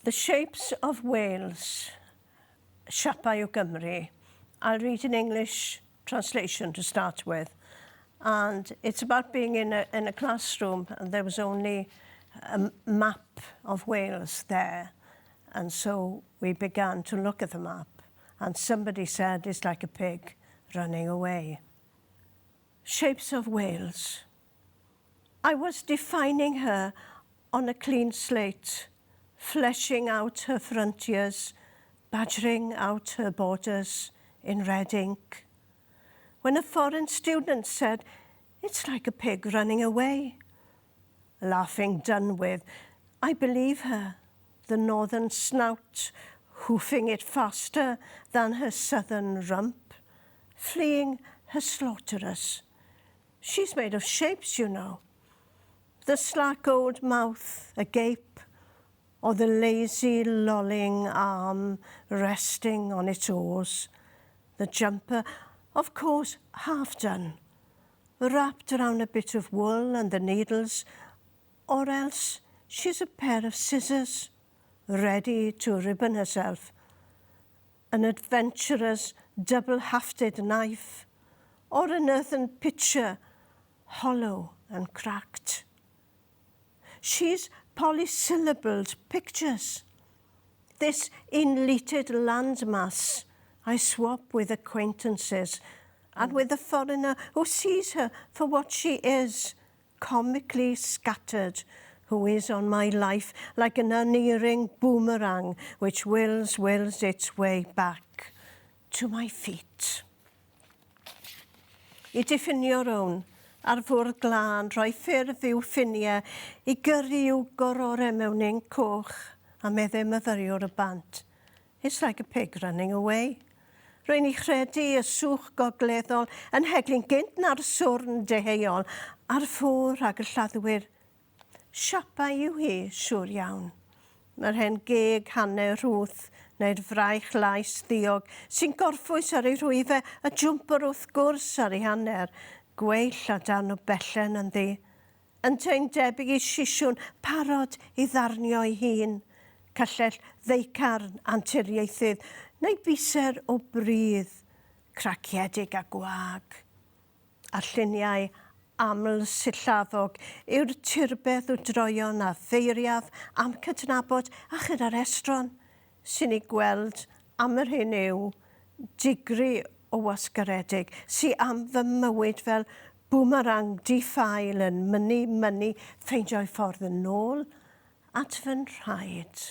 The Shapes of Wales, Siapau, Gymru. I'll read an English translation to start with. And it's about being in a classroom, and there was only a map of Wales there. And so we began to look at the map, and somebody said, it's like a pig running away. Shapes of Wales. I was defining her on a clean slate, fleshing out her frontiers, badgering out her borders in red ink. When a foreign student said, it's like a pig running away. Laughing done with, I believe her, the northern snout, hoofing it faster than her southern rump, fleeing her slaughterers. She's made of shapes, you know. The slack old mouth agape, or the lazy lolling arm resting on its oars. The jumper, of course, half done, wrapped around a bit of wool and the needles, or else she's a pair of scissors, ready to ribbon herself. An adventurer's double-hafted knife, or an earthen pitcher, hollow and cracked. She's polysyllabled pictures. This enleated landmass I swap with acquaintances and with a foreigner who sees her for what she is, comically scattered, who is on my life like an unerring boomerang which wills its way back to my feet. I diffinio'r own, ar fwrdd glân, rhoi ffurf i'w ffiniau, I gyrru i'w gorore mewn un coch, a meddai myfyriwr y bant. It's like a pig running away. Rwy'n I chredu y swch gogleddol yn heglin gynt na'r swrn deheuol, ar ffwr ag y lladdwyr. Siapau yw hi, siŵr iawn. Mae'r hen geg hanner rhwth, neu'r fraich lais ddiog, sy'n gorffwys ar ei rhwyfau, y jwmper wrth gwrs ar ei hanner, gweill a dan o bellen yn ddi. Yntau'n debyg I sisiwn parod I ddarnio ei hun, cyllell ddeicarn anturiaethydd, neu biser o brydd, craciedig a gwag. A lluniau aml sillafog yw'r turbeth o droion a feiriaf am cydnabod a chyda'r estron, sy'n I gweld am yr hyn yw digri o wasgaredig, sy am fy mywyd fel boomerang di-ffail yn mynnu, ffeindio'i ffordd yn ôl at fy nhraed.